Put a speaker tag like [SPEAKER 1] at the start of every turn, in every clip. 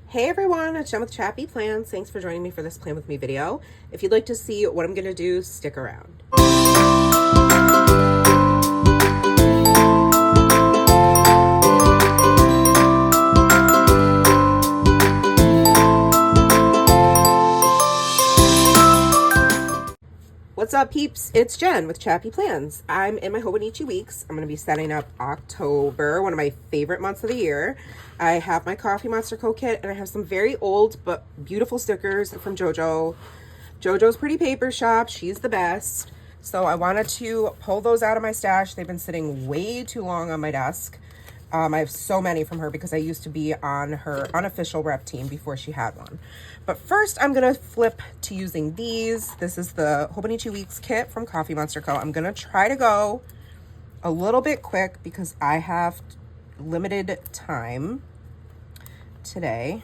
[SPEAKER 1] Hey everyone, it's Jen with ChappyPlans. Thanks for joining me for this Plan With Me video. If you'd like to see what I'm going to do, stick around. What's up, peeps? It's Jen with ChappyPlans. I'm in my Hobonichi weeks. I'm going to be setting up October, one of my favorite months of the year. I have my Coffee Monster Co kit, and I have some very old but beautiful stickers from JoJo. JoJo's Pretty Paper Shop. She's the best. So I wanted to pull those out of my stash. They've been sitting way too long on my desk. I have so many from her because I used to be on her unofficial rep team before she had one. But first, I'm going to flip to using these. This is the Hobonichi Weeks kit from Coffee Monster Co. I'm going to try to go a little bit quick because I have limited time today.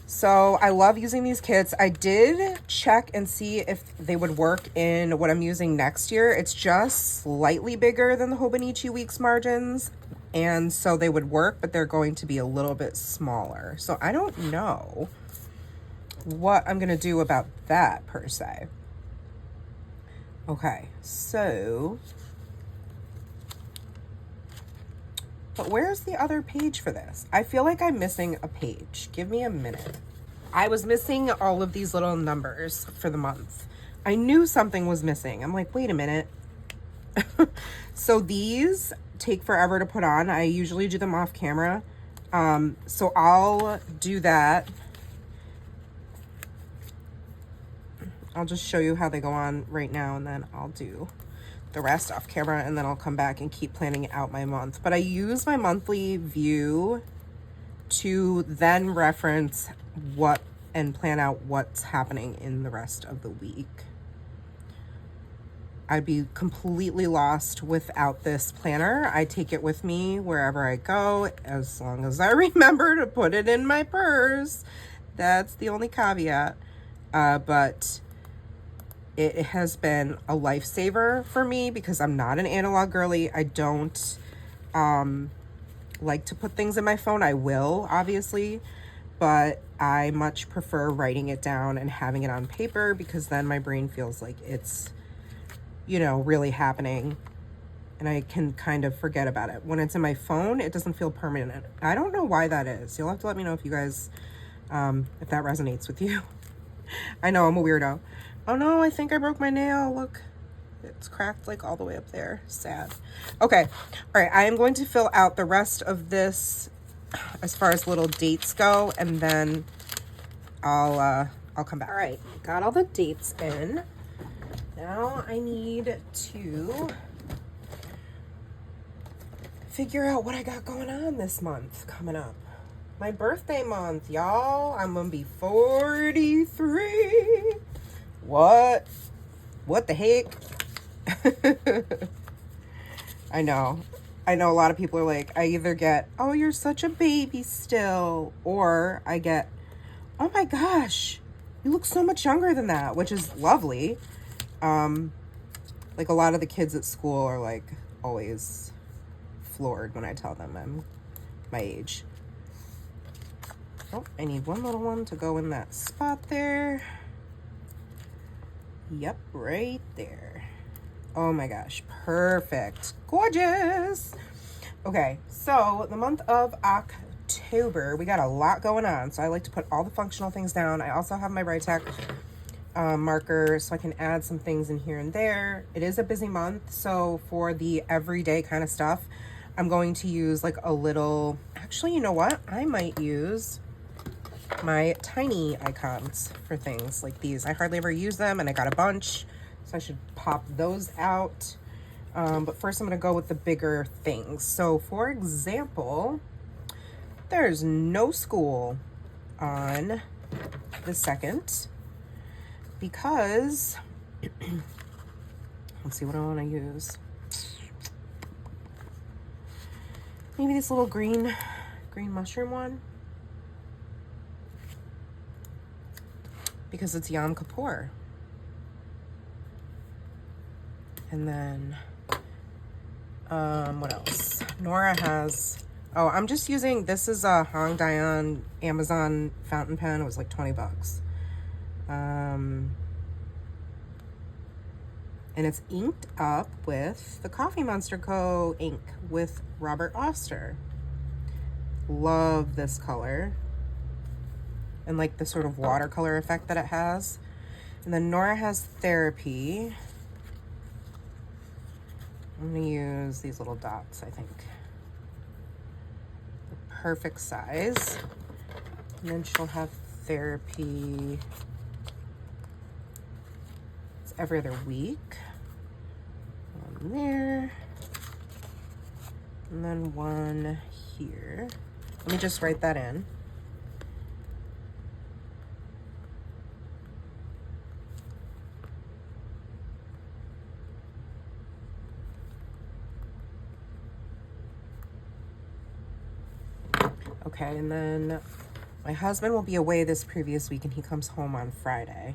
[SPEAKER 1] So I love using these kits. I did check and see if they would work in what I'm using next year. It's just slightly bigger than the Hobonichi Weeks margins, and so they would work, but they're going to be a little bit smaller. So I don't know what I'm gonna do about that per se. Okay, so, but where's the other page for this? I feel like I'm missing a page. Give me a minute. I was missing all of these little numbers for the month. I knew something was missing. I'm like, wait a minute. So these take forever to put on. I usually do them off camera. So I'll do that. I'll just show you how they go on right now, and then I'll do the rest off camera, and then I'll come back and keep planning out my month. But I use my monthly view to then reference what and plan out what's happening in the rest of the week. I'd be completely lost without this planner. I take it with me wherever I go, as long as I remember to put it in my purse. That's the only caveat. But it has been a lifesaver for me because I'm not an analog girly. I don't like to put things in my phone. I will, obviously, but I much prefer writing it down and having it on paper because then my brain feels like it's, you know, really happening, and I can kind of forget about it. When it's in my phone, it doesn't feel permanent. I don't know why that is. You'll have to let me know if you guys, if that resonates with you. I know I'm a weirdo. Oh no, I think I broke my nail. Look, it's cracked like all the way up there. Sad. Okay. All right. I am going to fill out the rest of this as far as little dates go, and then I'll come back. All right. Got all the dates in. Now I need to figure out what I got going on this month coming up. My birthday month, y'all. I'm gonna be 43. What the heck? I know a lot of people are like, I either get, oh, you're such a baby still, or I get, oh my gosh, you look so much younger than that, which is lovely. Like a lot of the kids at school are like always floored when I tell them I'm my age. Oh, I need one little one to go in that spot there. Yep, right there. Oh my gosh, perfect. Gorgeous. Okay, so the month of October, we got a lot going on. So I like to put all the functional things down. I also have my Brightech marker so I can add some things in here and there. It is a busy month, so for the everyday kind of stuff, I'm going to use like a little, actually, you know what? I might use my tiny icons for things like these. I hardly ever use them, and I got a bunch, so I should pop those out. But first I'm gonna go with the bigger things. So for example, there's no school on the 2nd because let's see what I want to use. Maybe this little green mushroom one, because it's Yom Kippur. And then what else? Nora has Oh, I'm just using, this is a Hong Dion Amazon fountain pen. It was like 20 bucks. And it's inked up with the Coffee Monster Co. ink with Robert Oster. Love this color. And like the sort of watercolor effect that it has. And then Nora has Therapy. I'm gonna use these little dots, I think. The perfect size. And then she'll have Therapy. It's every other week. One there. And then one here. Let me just write that in. Okay, and then my husband will be away this previous week and he comes home on Friday.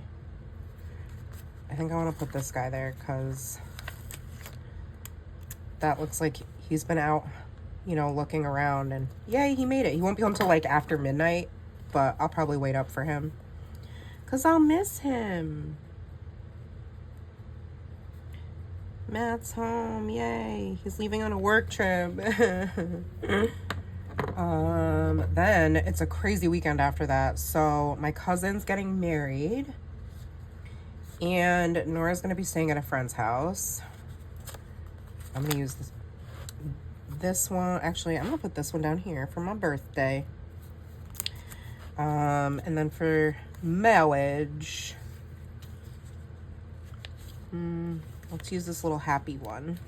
[SPEAKER 1] I think I want to put this guy there because that looks like he's been out, you know, looking around, and yay, he made it. He won't be home till like after midnight, but I'll probably wait up for him because I'll miss him. Matt's home, yay. He's leaving on a work trip. Then it's a crazy weekend after that. So my cousin's getting married and Nora's gonna be staying at a friend's house. I'm gonna use this one. Actually, I'm gonna put this one down here for my birthday. And then for marriage, let's use this little happy one.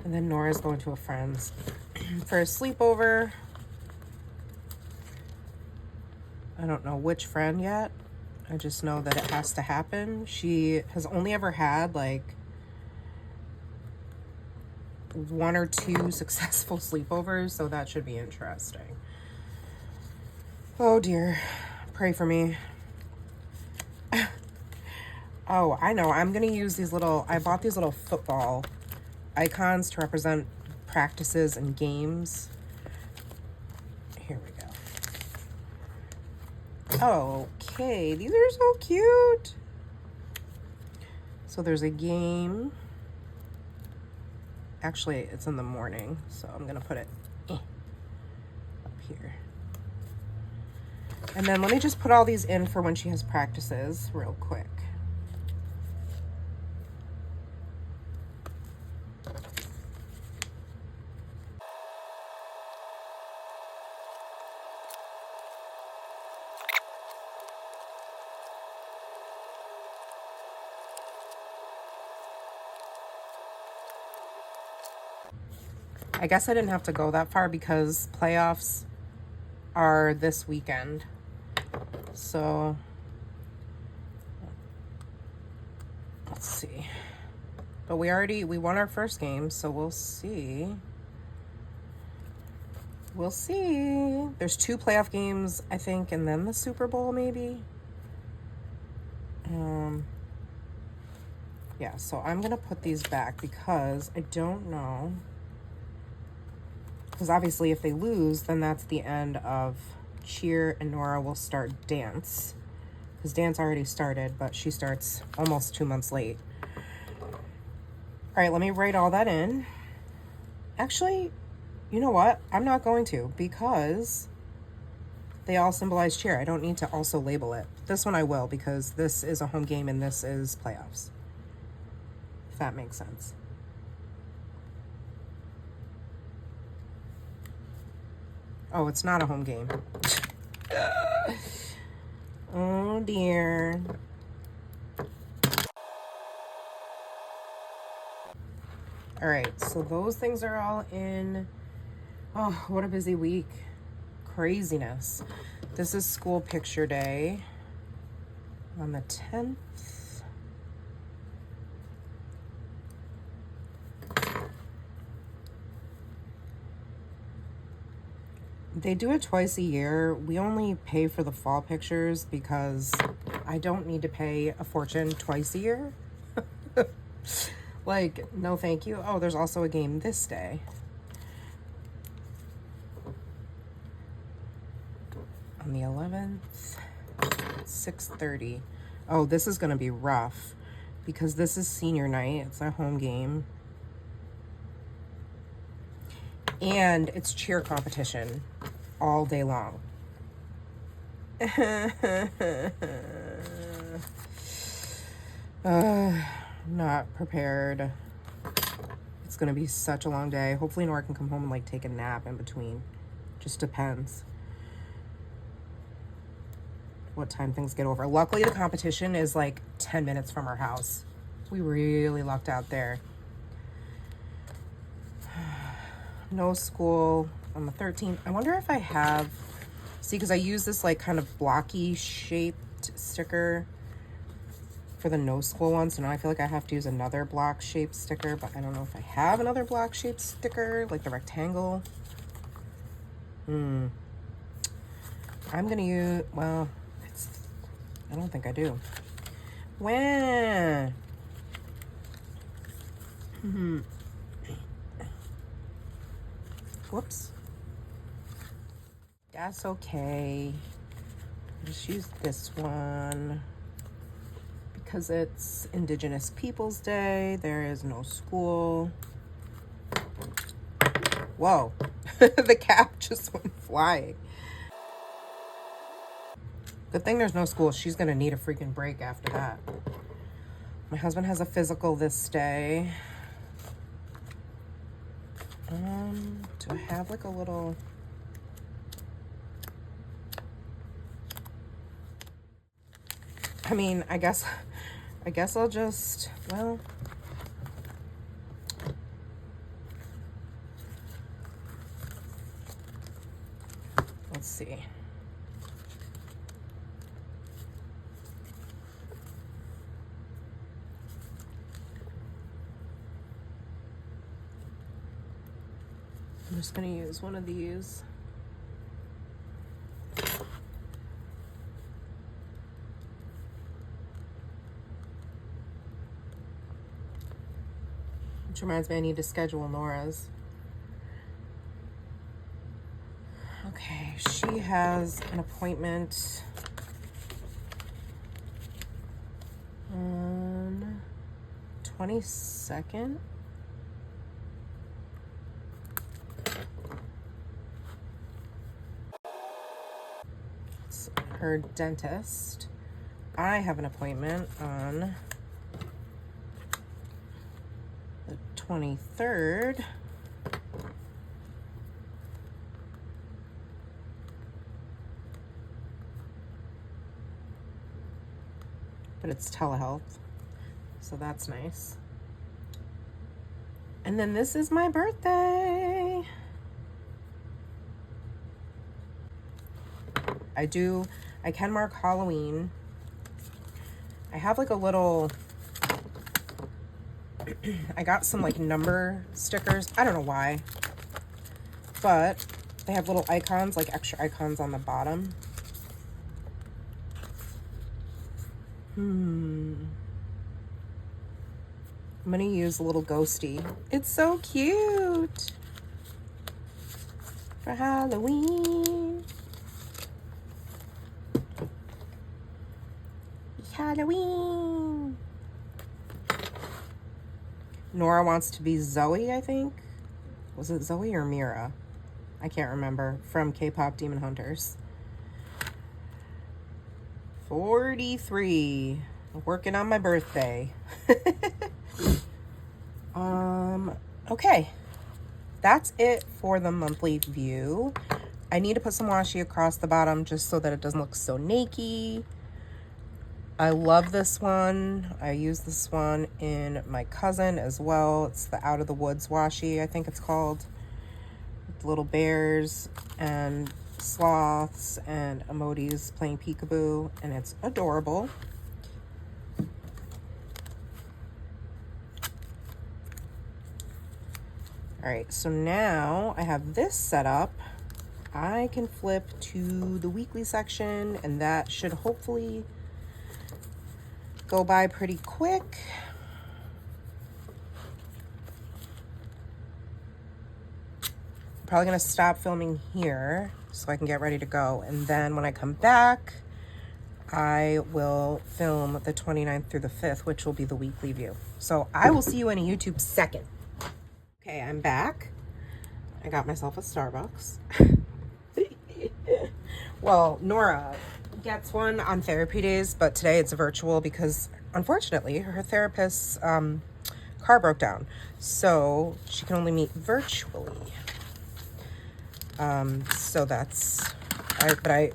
[SPEAKER 1] And then Nora's going to a friend's for a sleepover. I don't know which friend yet. I just know that it has to happen. She has only ever had like 1 or 2 successful sleepovers, so that should be interesting. Oh dear, pray for me. Oh, I know, I'm gonna use these little, I bought these little football icons to represent practices and games. Here we go. Okay, these are so cute. So there's a game. Actually, it's in the morning, so I'm gonna put it up here. And then let me just put all these in for when she has practices real quick. I guess I didn't have to go that far because playoffs are this weekend. So let's see. But we won our first game, so we'll see. We'll see. There's 2 playoff games, I think, and then the Super Bowl maybe. Yeah, so I'm gonna put these back because I don't know. Because obviously if they lose, then that's the end of cheer, and Nora will start dance. Because dance already started, but she starts almost 2 months late. All right, let me write all that in. Actually, you know what? I'm not going to because they all symbolize cheer. I don't need to also label it. This one I will because this is a home game and this is playoffs. If that makes sense. Oh, it's not a home game. Oh dear. All right, so those things are all in. Oh, what a busy week. Craziness. This is school picture day on the 10th. They do it twice a year. We only pay for the fall pictures because I don't need to pay a fortune twice a year. Like, no thank you. Oh, there's also a game this day. On the 11th, 6:30. Oh, this is going to be rough because this is senior night. It's a home game. And it's cheer competition all day long. Not prepared. It's gonna be such a long day. Hopefully Nora can come home and like take a nap in between. Just depends what time things get over. Luckily the competition is like 10 minutes from our house. We really lucked out there. No school on the 13th. I wonder if I have, see, because I use this like kind of blocky shaped sticker for the no school one, so now I feel like I have to use another block shaped sticker, but I don't know if I have another block shaped sticker, like the rectangle. I'm gonna use, well, I don't think I do. When? Whoops. That's okay. Just use this one. Because it's Indigenous Peoples Day, there is no school. Whoa. The cap just went flying. Good thing there's no school. She's gonna need a freaking break after that. My husband has a physical this day. Do I have like a little... I mean, I guess I'll just, well, let's see. I'm just gonna use one of these. Which reminds me, I need to schedule Nora's. Okay, she has an appointment on 22nd. It's her dentist. I have an appointment on the 23rd. But it's telehealth, so that's nice. And then this is my birthday. I can mark Halloween. I have like a little, I got some like number stickers. I don't know why, but they have little icons, like extra icons on the bottom. I'm gonna use a little ghosty. It's so cute for Halloween. Halloween. Nora wants to be Zoe, I think. Was it Zoe or Mira? I can't remember. From K-pop Demon Hunters. 43. Working on my birthday. Okay. That's it for the monthly view. I need to put some washi across the bottom just so that it doesn't look so naked. I love this one. I use this one in my cousin as well. It's the Out of the Woods washi, I think it's called. With little bears. And sloths and emojis playing peekaboo, and it's adorable. All right, so now I have this set up. I can flip to the weekly section, and that should hopefully go by pretty quick. Probably gonna stop filming here so I can get ready to go, and then when I come back I will film the 29th through the 5th, which will be the weekly view. So I will see you in a YouTube second. Okay, I'm back. I got myself a Starbucks. Well, Nora gets one on therapy days, but today it's virtual because unfortunately her therapist's car broke down, so she can only meet virtually. So that's,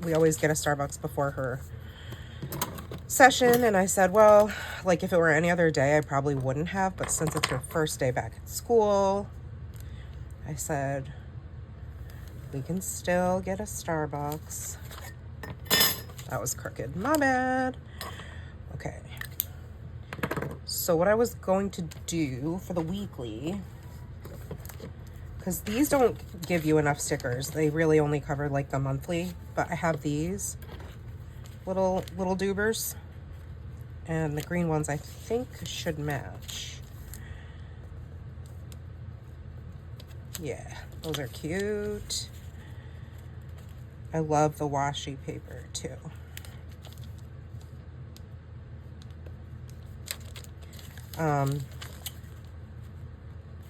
[SPEAKER 1] we always get a Starbucks before her session, and I said, well, like if it were any other day I probably wouldn't have, but since it's her first day back at school, I said we can still get a Starbucks. That was crooked, my bad. Okay, so what I was going to do for the weekly, because these don't give you enough stickers, they really only cover like the monthly, but I have these little doobers, and the green ones I think should match. Yeah, those are cute. I love the washi paper too.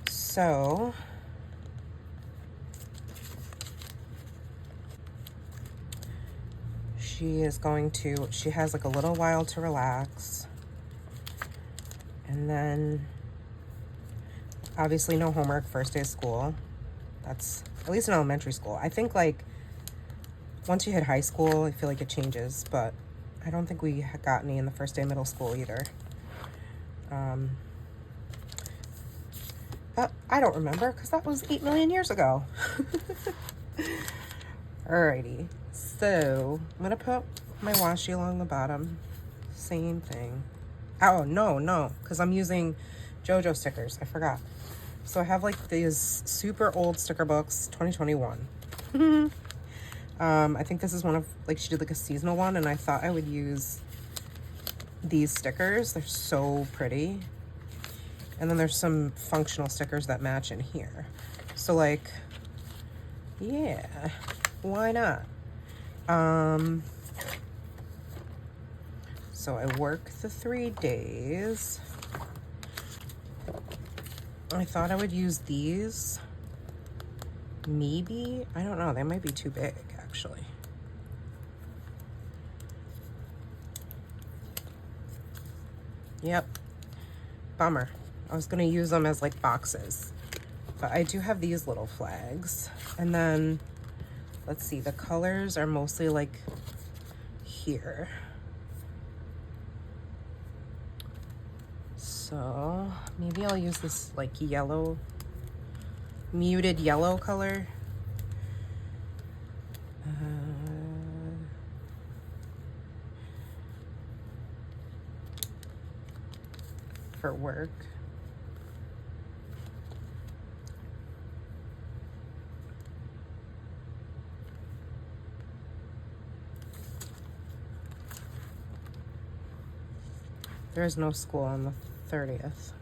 [SPEAKER 1] So she has like a little while to relax, and then obviously no homework first day of school. That's at least in elementary school. I think like once you hit high school I feel like it changes, but I don't think we got any in the first day of middle school either. But I don't remember because that was 8 million years ago. Alrighty, so I'm gonna put my washi along the bottom. Same thing. Oh, no, because I'm using JoJo stickers. I forgot. So I have like these super old sticker books, 2021. I think this is one of, like, she did like a seasonal one, and I thought I would use these stickers. They're so pretty. And then there's some functional stickers that match in here. So like, yeah, why not? So I work the 3 days. I thought I would use these. Maybe, I don't know, they might be too big actually. Yep, bummer. I was gonna use them as like boxes, but I do have these little flags. And then let's see, the colors are mostly like here. So maybe I'll use this like yellow, muted yellow color. For work. There is no school on the 30th.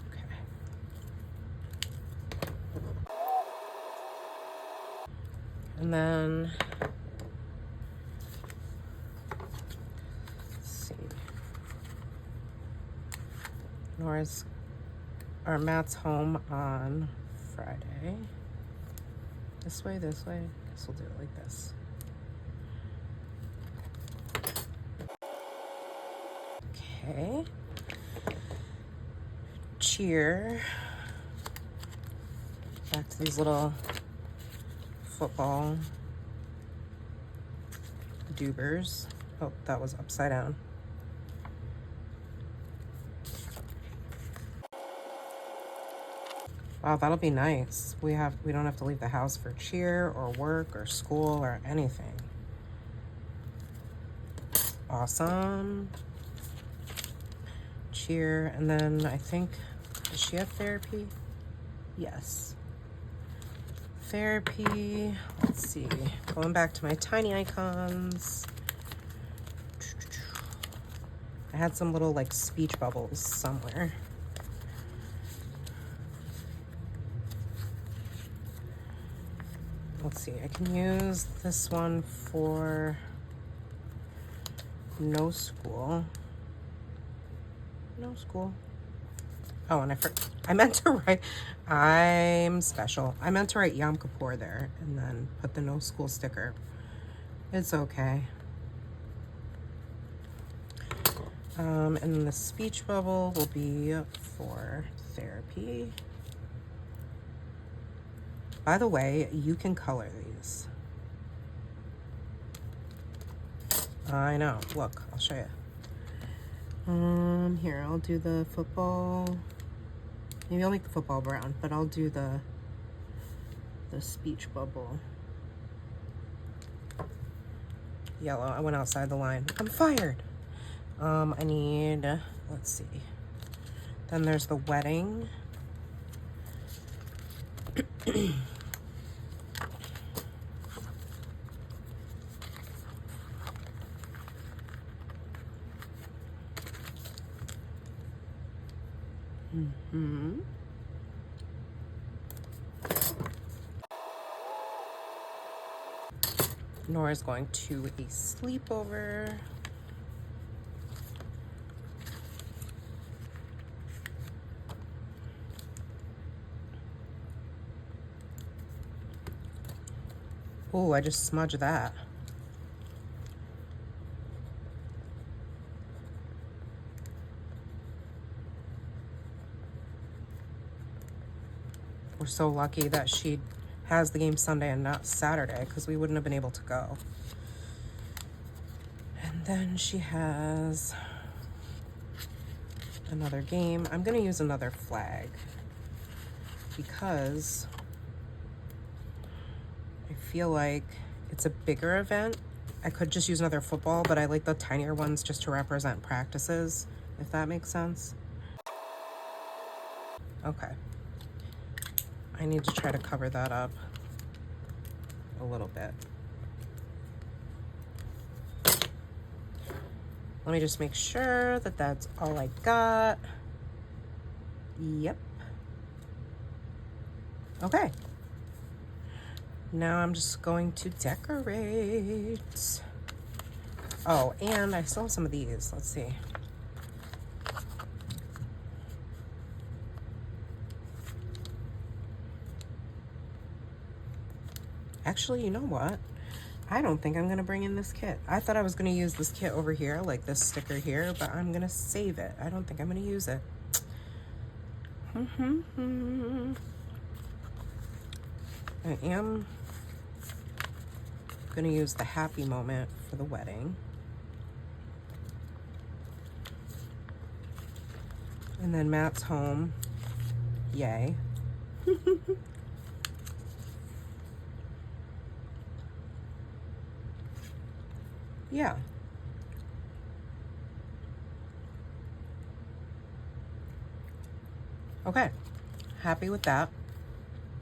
[SPEAKER 1] Okay. And then, let's see. Matt's home on Friday. This way. I guess we'll do it like this. Okay. Cheer. Back to these little football doobers. Oh, that was upside down. Oh, that'll be nice. We don't have to leave the house for cheer or work or school or anything. Awesome. Cheer, and then I think, does she have therapy? Yes. Therapy. Let's see. Going back to my tiny icons. I had some little like speech bubbles somewhere. Let's see. I can use this one for no school. No school. Oh, and I meant to write, I'm special. I meant to write Yom Kippur there and then put the no school sticker. It's okay. And then the speech bubble will be for therapy. By the way, you can color these. I know. Look, I'll show you. Here, I'll do the football. Maybe I'll make the football brown, but I'll do the speech bubble yellow. I went outside the line. I'm fired. I need, let's see. Then there's the wedding. Nora's going to a sleepover. Oh, I just smudged that. We're so lucky that she has the game Sunday and not Saturday, because we wouldn't have been able to go. And then she has another game. I'm gonna use another flag because I feel like it's a bigger event. I could just use another football, but I like the tinier ones just to represent practices, if that makes sense. Okay. I need to try to cover that up a little bit. Let me just make sure that that's all I got. Yep. Okay. Now I'm just going to decorate. Oh, and I still have some of these. Let's see. Actually, you know what? I don't think I'm going to bring in this kit. I thought I was going to use this kit over here, like this sticker here, but I'm going to save it. I don't think I'm going to use it. I am going to use the happy moment for the wedding. And then Matt's home. Yay. Yeah. Okay. Happy with that.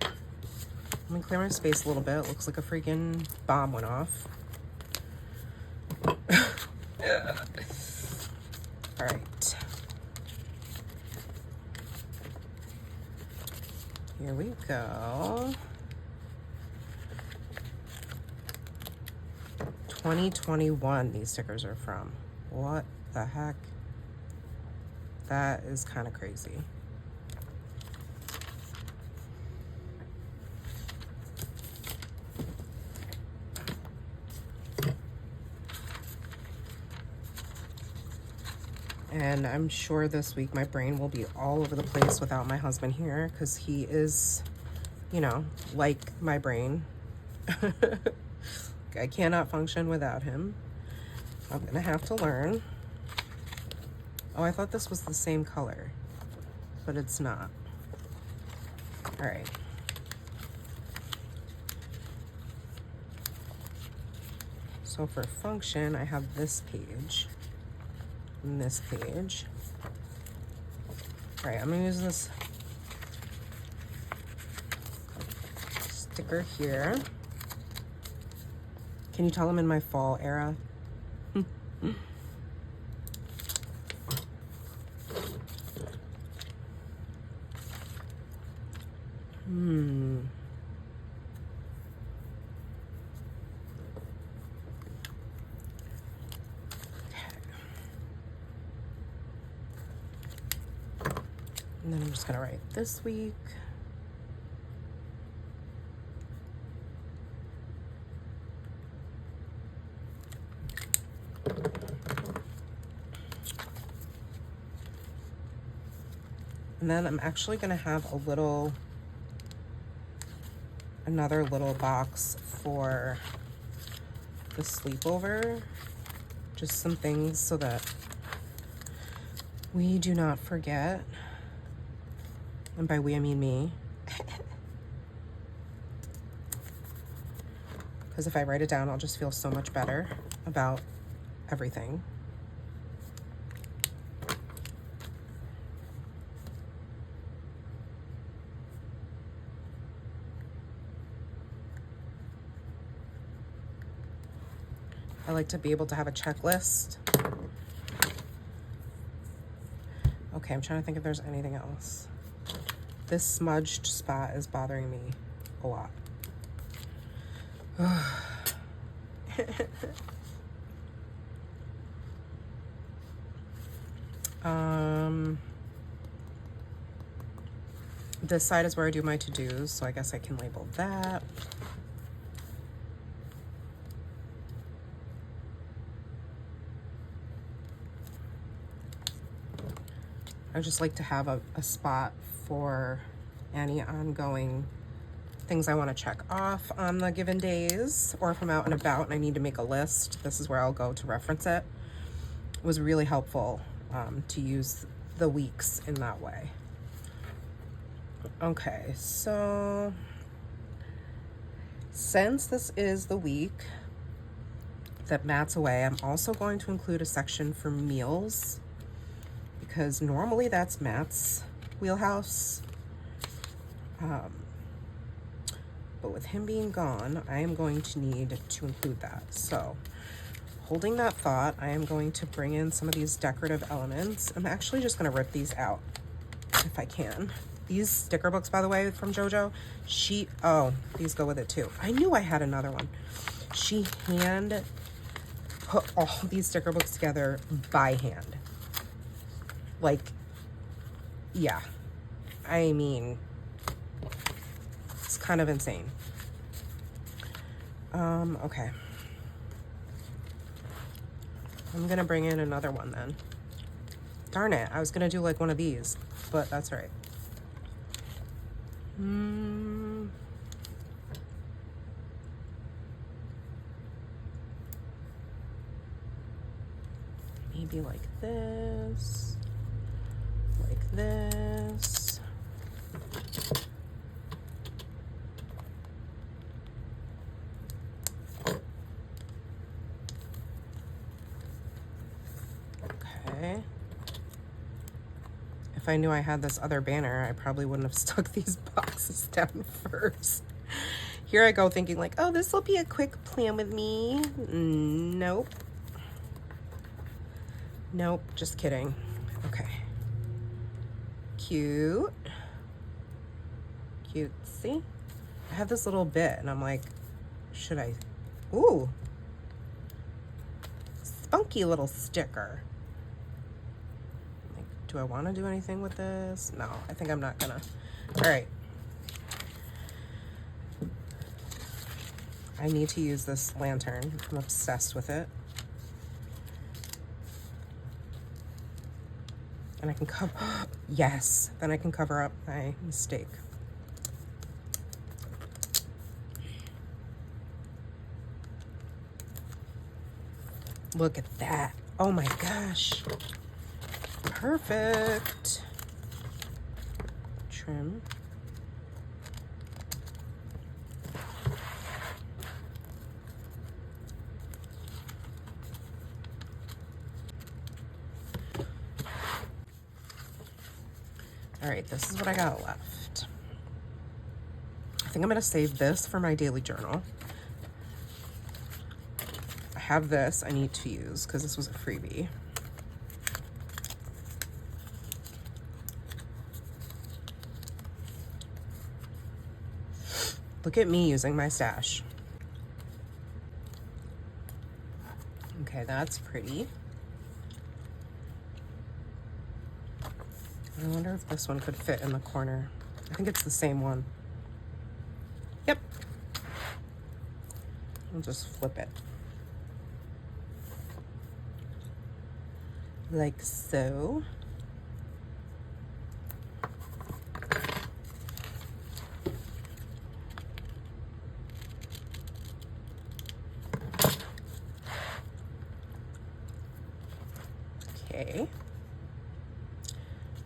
[SPEAKER 1] Let me clear my space a little bit. It looks like a freaking bomb went off. All right. Here we go. 2021 these stickers are from. What the heck? That is kind of crazy. And I'm sure this week my brain will be all over the place without my husband here, because he is, you know, like my brain. I cannot function without him. I'm gonna have to learn. Oh, I thought this was the same color, but it's not. All right. So for function, I have this page and this page. All right, I'm gonna use this sticker here. Can you tell I'm in my fall era? And then I'm just gonna write this week. And then I'm actually gonna have another little box for the sleepover. Just some things so that we do not forget. And by we, I mean me. Because if I write it down, I'll just feel so much better about everything. I like to be able to have a checklist. Okay, I'm trying to think if there's anything else. This smudged spot is bothering me a lot. This side is where I do my to-dos, so I guess I can label that. I just like to have a spot for any ongoing things I want to check off on the given days, or if I'm out and about and I need to make a list, this is where I'll go to reference it. It was really helpful to use the weeks in that way. Okay, so since this is the week that Matt's away, I'm also going to include a section for meals, because normally that's Matt's wheelhouse. But with him being gone, I am going to need to include that. So holding that thought, I am going to bring in some of these decorative elements. I'm actually just gonna rip these out if I can. These sticker books, by the way, from JoJo, oh, these go with it too. I knew I had another one. She hand put all these sticker books together by hand. Like, yeah, I mean, it's kind of insane. Okay. I'm gonna bring in another one then. Darn it, I was gonna do like one of these, but that's all right. Maybe like this. Like this. Okay. If I knew I had this other banner, I probably wouldn't have stuck these boxes down first. Here I go thinking like, oh, this will be a quick plan with me. Nope. Nope, just kidding. Okay. Cute. Cutesy. I have this little bit and I'm like, should I? Ooh. Spunky little sticker. Like, do I want to do anything with this? No, I think I'm not gonna. All right. I need to use this lantern. I'm obsessed with it. And I can cover, yes, then I can cover up my mistake. Look at that. Oh my gosh. Perfect. Trim. All right, this is what I got left. I think I'm gonna save this for my daily journal. I have this I need to use because this was a freebie. Look at me using my stash. Okay, that's pretty. I wonder if this one could fit in the corner. I think it's the same one. Yep. I'll just flip it. Like so. Okay.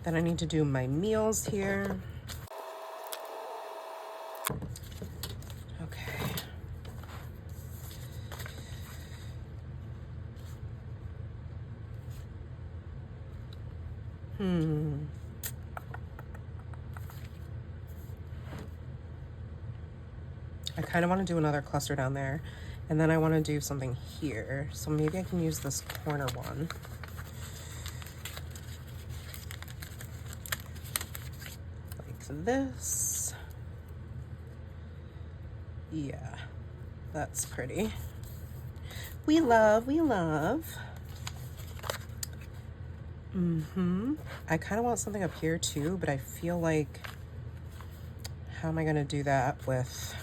[SPEAKER 1] Then I need to do my meals here. Okay. I kind of want to do another cluster down there, and then I want to do something here. So maybe I can use this corner one. Like this. Yeah, that's pretty. We love, we love. I kind of want something up here too, but I feel like, how am I going to do that with,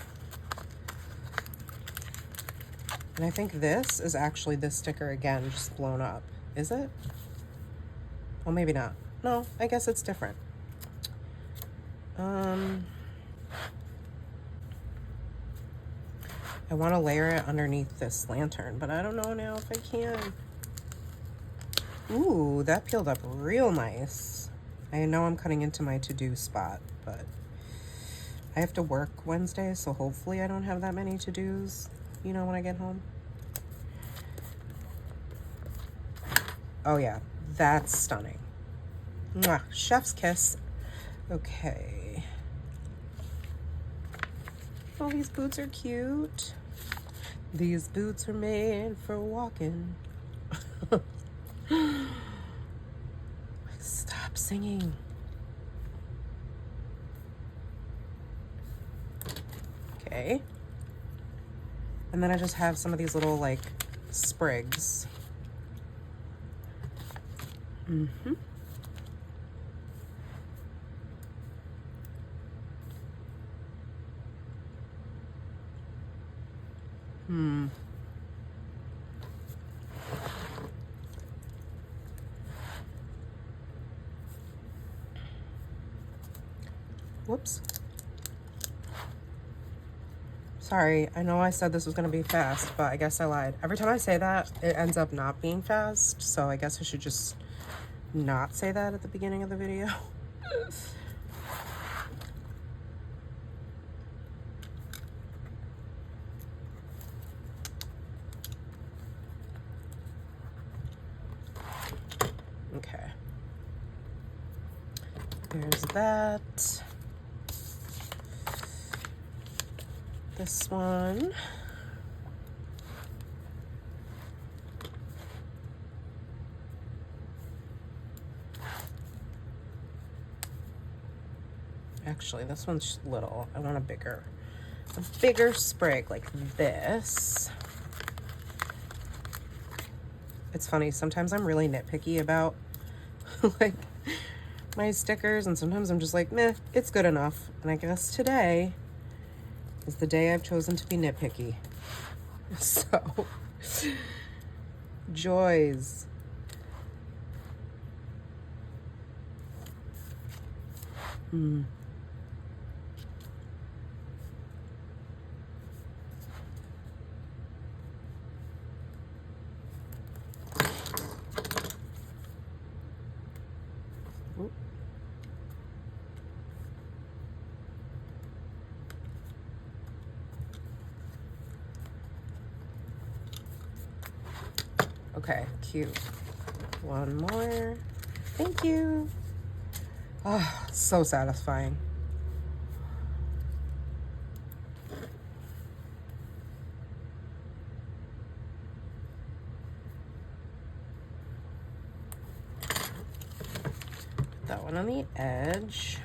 [SPEAKER 1] and I think this is actually this sticker again, just blown up. Is it? Well, maybe not. No, I guess it's different. I want to layer it underneath this lantern, but I don't know now if I can. Ooh, that peeled up real nice. I know I'm cutting into my to-do spot, but I have to work Wednesday, so hopefully I don't have that many to-dos, you know, when I get home. Oh yeah, that's stunning. Mwah, chef's kiss. Okay. Oh, these boots are cute. These boots are made for walking. Stop singing. Okay. And then I just have some of these little like sprigs. Whoops. Sorry, I know I said this was gonna be fast, but I guess I lied. Every time I say that, it ends up not being fast, so I guess I should just not say that at the beginning of the video. Okay. There's that. This one. Actually, this one's little. I want a bigger sprig like this. It's funny, sometimes I'm really nitpicky about like my stickers, and sometimes I'm just like, meh, it's good enough. And I guess today is the day I've chosen to be nitpicky. So, joys. Okay, cute. One more. Thank you. Oh, so satisfying. That one on the edge.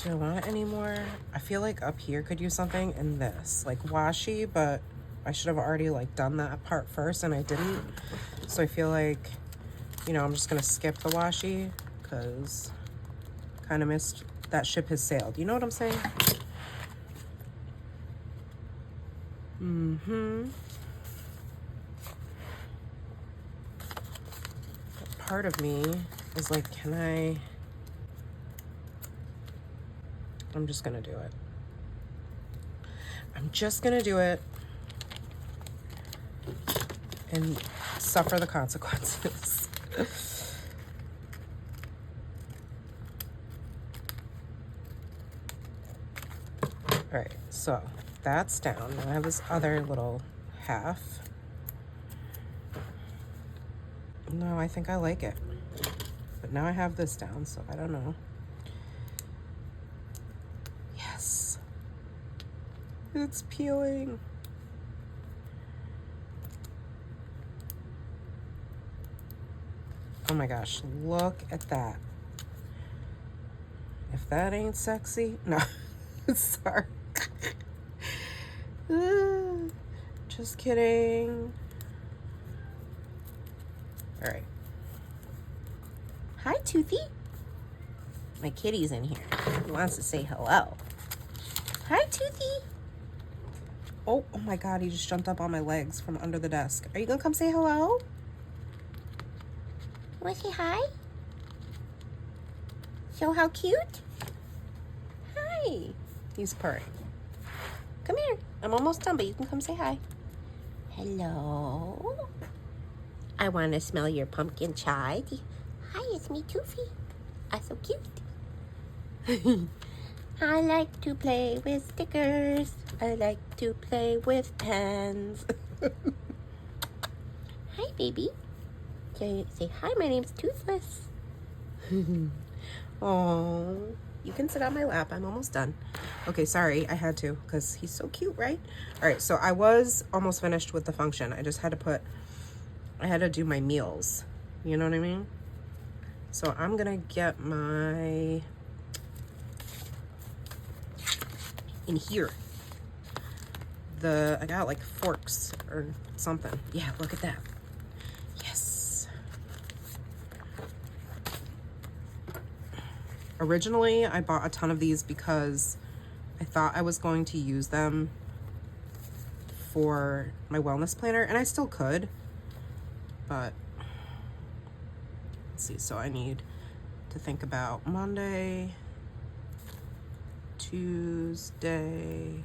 [SPEAKER 1] Do I want it anymore? I feel like up here could use something, and this, like washi, but I should have already like done that part first and I didn't. So I feel like, you know, I'm just gonna skip the washi because kind of missed that ship has sailed. You know what I'm saying? Part of me is like, I'm just gonna do it. I'm just gonna do it and suffer the consequences. All right, so that's down. Now I have this other little half. No, I think I like it. But now I have this down, so I don't know. Yes. It's peeling. Oh my gosh, look at that. If that ain't sexy, no, sorry. Just kidding. All right. Hi, Toothy. My kitty's in here. He wants to say hello. Hi, Toothy. Oh my God, he just jumped up on my legs from under the desk. Are you gonna come say hello? Want to say hi? Show how cute? Hi. He's purring. Come here. I'm almost done, but you can come say hi. Hello. I want to smell your pumpkin chai. Hi, it's me, Toofy. I'm so cute. I like to play with stickers. I like to play with pens. Hi, baby. Say hi, my name's Toothless. Oh, you can sit on my lap. I'm almost done. Okay, sorry, I had to because he's so cute, right? All right, so I was almost finished with the function. I just had to do my meals. You know what I mean? So I'm gonna get my, in here, I got like forks or something. Yeah, look at that. Yes. Originally, I bought a ton of these because I thought I was going to use them for my wellness planner, and I still could, but let's see. So I need to think about Monday, Tuesday,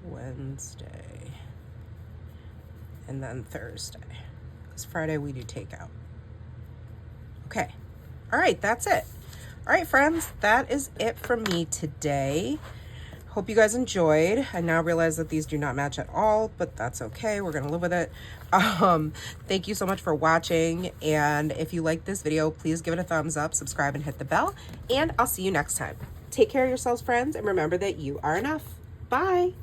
[SPEAKER 1] Wednesday, and then Thursday. Because Friday we do takeout. Okay. All right, that's it. All right, friends, that is it from me today. Hope you guys enjoyed. I now realize that these do not match at all, but that's okay. We're gonna live with it. Thank you so much for watching. And if you like this video, please give it a thumbs up, subscribe, and hit the bell. And I'll see you next time. Take care of yourselves, friends, and remember that you are enough. Bye.